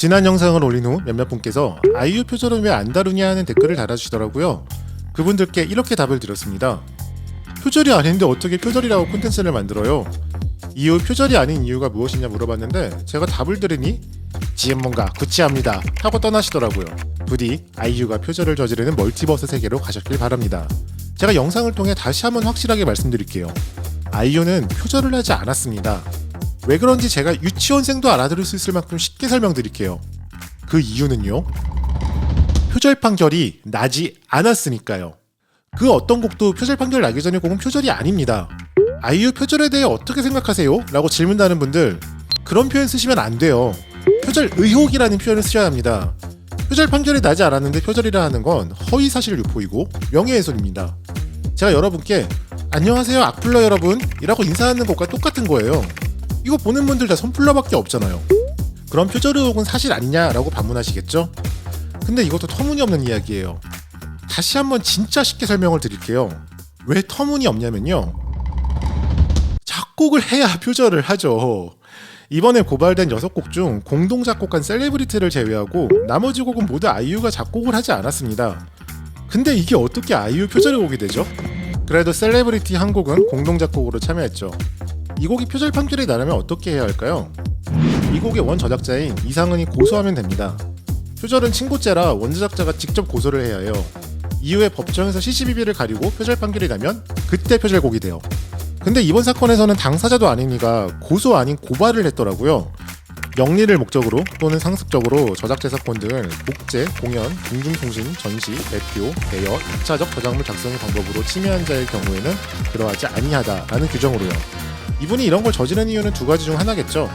지난 영상을 올린 후 몇몇 분께서 아이유 표절은 왜 안 다루냐 하는 댓글을 달아주시더라고요. 그분들께 이렇게 답을 드렸습니다. 표절이 아닌데 어떻게 표절이라고 콘텐츠를 만들어요? 이후 표절이 아닌 이유가 무엇이냐 물어봤는데 제가 답을 들으니 지엠몬가 구치합니다 하고 떠나시더라고요. 부디 아이유가 표절을 저지르는 멀티버스 세계로 가셨길 바랍니다. 제가 영상을 통해 다시 한번 확실하게 말씀드릴게요. 아이유는 표절을 하지 않았습니다. 왜 그런지 제가 유치원생도 알아들을 수 있을 만큼 쉽게 설명드릴게요. 그 이유는요, 표절 판결이 나지 않았으니까요. 그 어떤 곡도 표절 판결 나기 전의 곡은 표절이 아닙니다. 아이유 표절에 대해 어떻게 생각하세요? 라고 질문하는 분들, 그런 표현 쓰시면 안 돼요. 표절 의혹이라는 표현을 쓰셔야 합니다. 표절 판결이 나지 않았는데 표절이라 하는 건 허위사실 유포이고 명예훼손입니다. 제가 여러분께 안녕하세요 악플러 여러분 이라고 인사하는 것과 똑같은 거예요. 이거 보는 분들 다 손플러밖에 없잖아요. 그럼 표절 의혹은 사실 아니냐라고 반문하시겠죠? 근데 이것도 터무니없는 이야기예요. 다시 한번 진짜 쉽게 설명을 드릴게요. 왜 터무니없냐면요, 작곡을 해야 표절을 하죠. 이번에 고발된 6곡 중 공동 작곡한 셀레브리티를 제외하고 나머지 곡은 모두 아이유가 작곡을 하지 않았습니다. 근데 이게 어떻게 아이유 표절의 곡이 되죠? 그래도 셀레브리티 한 곡은 공동 작곡으로 참여했죠. 이 곡이 표절 판결이 나려면 어떻게 해야 할까요? 이 곡의 원 저작자인 이상은이 고소하면 됩니다. 표절은 친고죄라 원저작자가 직접 고소를 해야 해요. 이후에 법정에서 시시비비를 가리고 표절 판결이 나면 그때 표절곡이 돼요. 근데 이번 사건에서는 당사자도 아닌 이가 고소 아닌 고발을 했더라고요. 영리를 목적으로 또는 상습적으로 저작재산권 등을 복제, 공연, 공중통신, 전시, 대표, 대여, 2차적 저작물 작성 방법으로 침해한 자의 경우에는 그러하지 아니하다라는 규정으로요. 이분이 이런 걸 저지른 이유는 두 가지 중 하나겠죠.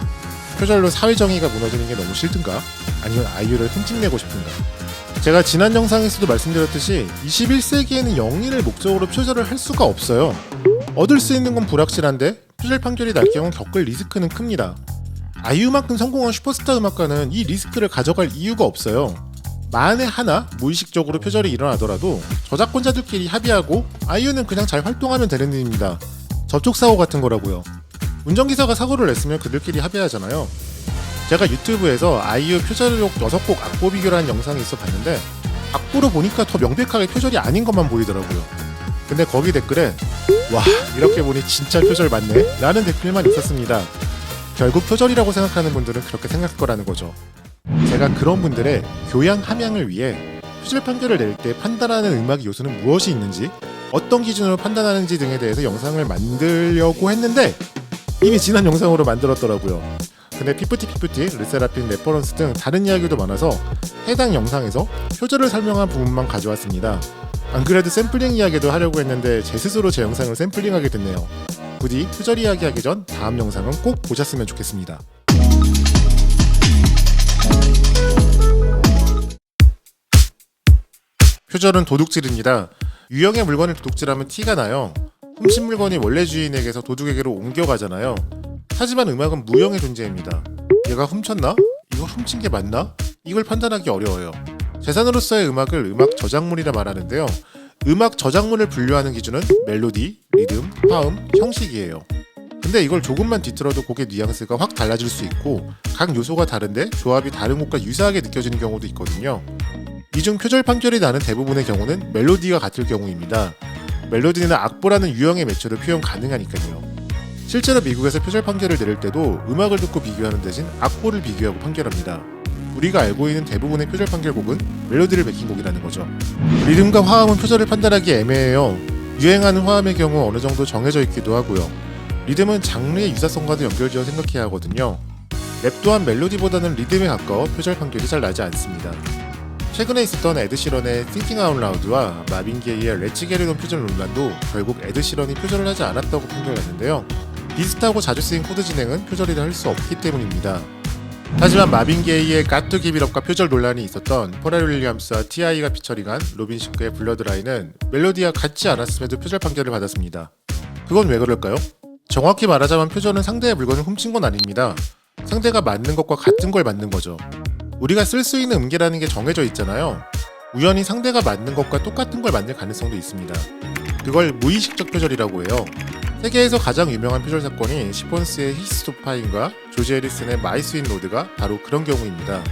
표절로 사회정의가 무너지는 게 너무 싫든가, 아니면 아이유를 흠집내고 싶은가. 제가 지난 영상에서도 말씀드렸듯이 21세기에는 영리를 목적으로 표절을 할 수가 없어요. 얻을 수 있는 건 불확실한데 표절 판결이 날 경우 겪을 리스크는 큽니다. 아이유만큼 성공한 슈퍼스타 음악가는 이 리스크를 가져갈 이유가 없어요. 만에 하나 무의식적으로 표절이 일어나더라도 저작권자들끼리 합의하고 아이유는 그냥 잘 활동하면 되는 일입니다. 접촉사고 같은 거라고요. 운전기사가 사고를 냈으면 그들끼리 합의하잖아요. 제가 유튜브에서 아이유 표절 의혹 6곡 악보 비교를 한 영상이 있어 봤는데 악보로 보니까 더 명백하게 표절이 아닌 것만 보이더라고요. 근데 거기 댓글에 와, 이렇게 보니 진짜 표절 맞네 라는 댓글만 있었습니다. 결국 표절이라고 생각하는 분들은 그렇게 생각할 거라는 거죠. 제가 그런 분들의 교양 함양을 위해 표절 판결을 낼 때 판단하는 음악의 요소는 무엇이 있는지, 어떤 기준으로 판단하는지 등에 대해서 영상을 만들려고 했는데 이미 지난 영상으로 만들었더라고요. 근데 피프티, 르세라핌, 레퍼런스 등 다른 이야기도 많아서 해당 영상에서 표절을 설명한 부분만 가져왔습니다. 안 그래도 샘플링 이야기도 하려고 했는데 제 스스로 제 영상을 샘플링하게 됐네요. 부디 표절 이야기 하기 전 다음 영상은 꼭 보셨으면 좋겠습니다. 표절은 도둑질입니다. 유형의 물건을 도둑질하면 티가 나요. 훔친 물건이 원래 주인에게서 도둑에게로 옮겨가잖아요. 하지만 음악은 무형의 존재입니다. 얘가 훔쳤나? 이걸 훔친 게 맞나? 이걸 판단하기 어려워요. 재산으로서의 음악을 음악 저작물이라 말하는데요. 음악 저작물을 분류하는 기준은 멜로디, 리듬, 화음, 형식이에요. 근데 이걸 조금만 뒤틀어도 곡의 뉘앙스가 확 달라질 수 있고 각 요소가 다른데 조합이 다른 곡과 유사하게 느껴지는 경우도 있거든요. 이 중 표절 판결이 나는 대부분의 경우는 멜로디가 같을 경우입니다. 멜로디는 악보라는 유형의 매체로 표현 가능하니까요. 실제로 미국에서 표절 판결을 내릴 때도 음악을 듣고 비교하는 대신 악보를 비교하고 판결합니다. 우리가 알고 있는 대부분의 표절 판결곡은 멜로디를 베낀 곡이라는 거죠. 리듬과 화음은 표절을 판단하기 애매해요. 유행하는 화음의 경우 어느 정도 정해져 있기도 하고요. 리듬은 장르의 유사성과도 연결지어 생각해야 하거든요. 랩 또한 멜로디보다는 리듬에 가까워 표절 판결이 잘 나지 않습니다. 최근에 있었던 에드시런의 Thinking Out Loud와 마빈 게이의 Let's Get It On 표절 논란도 결국 에드시런이 표절을 하지 않았다고 판결했는데요. 비슷하고 자주 쓰인 코드 진행은 표절이라 할 수 없기 때문입니다. 하지만 마빈 게이의 Got to Give It Up과 표절 논란이 있었던 포렐 윌리엄스와 T.I.가 피처링한 로빈 시크의 블러드라인은 멜로디와 같지 않았음에도 표절 판결을 받았습니다. 그건 왜 그럴까요? 정확히 말하자면 표절은 상대의 물건을 훔친 건 아닙니다. 상대가 맞는 것과 같은 걸 맞는 거죠. 우리가 쓸 수 있는 음계라는 게 정해져 있잖아요. 우연히 상대가 맞는 것과 똑같은 걸 만들 가능성도 있습니다. 그걸 무의식적 표절이라고 해요. 세계에서 가장 유명한 표절 사건이 시폰스의 히스 오브 파인과 조지 해리슨의 마이 스윗 로드가 바로 그런 경우입니다.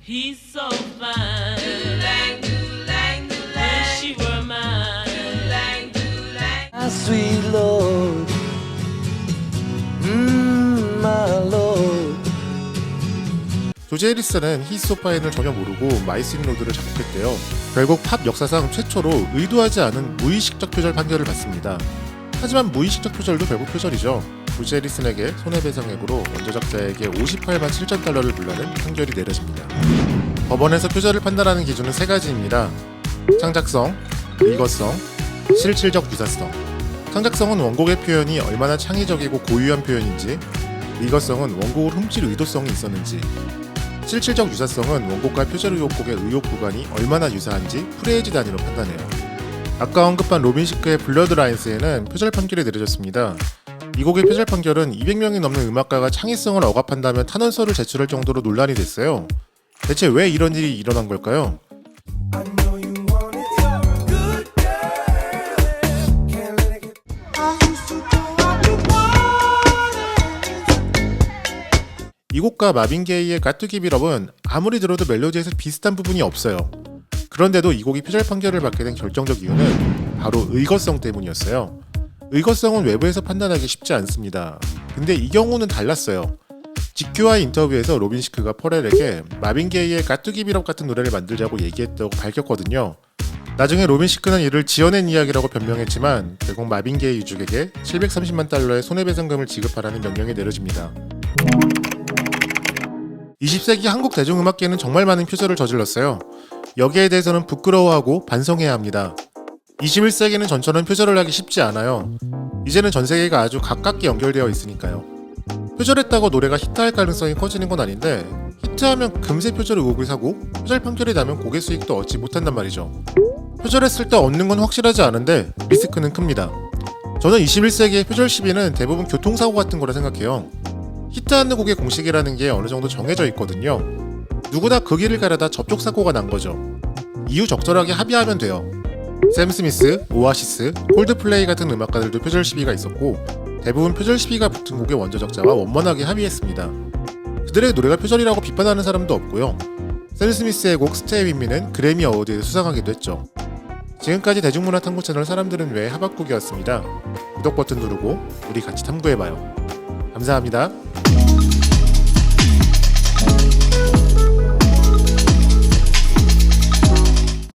He's so fine. Doo-lang, doo-lang, doo-lang. Wish she were mine. Doo-lang, doo-lang. My sweet Lord, my Lord. 조지 해리스는 He's So Fine을 전혀 모르고 My Sweet Lord를 작곡했대요. 결국 팝 역사상 최초로 의도하지 않은 무의식적 표절 판결을 받습니다. 하지만 무의식적 표절도 결국 표절이죠. 조지 해리슨에게 손해배상액으로 원저작자에게 58만 7천 달러를 물라는 판결이 내려집니다. 법원에서 표절을 판단하는 기준은 세 가지입니다. 창작성, 의거성, 실질적 유사성. 창작성은 원곡의 표현이 얼마나 창의적이고 고유한 표현인지, 의거성은 원곡을 훔칠 의도성이 있었는지, 실질적 유사성은 원곡과 표절 의혹곡의 의혹 구간이 얼마나 유사한지 프레이즈 단위로 판단해요. 아까 언급한 로빈 시크의 블러드 라인스에는 표절 판결이 내려졌습니다. 이 곡의 표절 판결은 200명이 넘는 음악가가 창의성을 억압한다면 탄원서를 제출할 정도로 논란이 됐어요. 대체 왜 이런 일이 일어난 걸까요? 이 곡과 마빈 게이의 Got to Give It Up은 아무리 들어도 멜로디에서 비슷한 부분이 없어요. 그런데도 이 곡이 표절 판결을 받게 된 결정적 이유는 바로 의거성 때문이었어요. 의거성은 외부에서 판단하기 쉽지 않습니다. 근데 이 경우는 달랐어요. GQ와의 인터뷰에서 로빈 시크가 퍼렐에게 마빈 게이의 Got to Give It Up 같은 노래를 만들자고 얘기했다고 밝혔거든요. 나중에 로빈 시크는 이를 지어낸 이야기라고 변명했지만 결국 마빈 게이 유족에게 730만 달러의 손해배상금을 지급하라는 명령이 내려집니다. 20세기 한국 대중음악계는 정말 많은 표절을 저질렀어요. 여기에 대해서는 부끄러워하고 반성해야 합니다. 21세기는 전처럼 표절을 하기 쉽지 않아요. 이제는 전 세계가 아주 가깝게 연결되어 있으니까요. 표절했다고 노래가 히트할 가능성이 커지는 건 아닌데 히트하면 금세 표절 의혹을 사고 표절 판결이 나면 곡의 수익도 얻지 못한단 말이죠. 표절했을 때 얻는 건 확실하지 않은데 리스크는 큽니다. 저는 21세기의 표절 시비는 대부분 교통사고 같은 거라 생각해요. 히트하는 곡의 공식이라는 게 어느 정도 정해져 있거든요. 누구나 그 길을 가려다 접촉사고가 난 거죠. 이유 적절하게 합의하면 돼요. 샘 스미스, 오아시스, 콜드플레이 같은 음악가들도 표절 시비가 있었고 대부분 표절 시비가 붙은 곡의 원저작자와 원만하게 합의했습니다. 그들의 노래가 표절이라고 비판하는 사람도 없고요. 샘 스미스의 곡 Stay With Me는 그래미 어워드에서 수상하기도 했죠. 지금까지 대중문화 탐구 채널 사람들은 왜 하박국이었습니다. 구독 버튼 누르고 우리 같이 탐구해봐요. 감사합니다.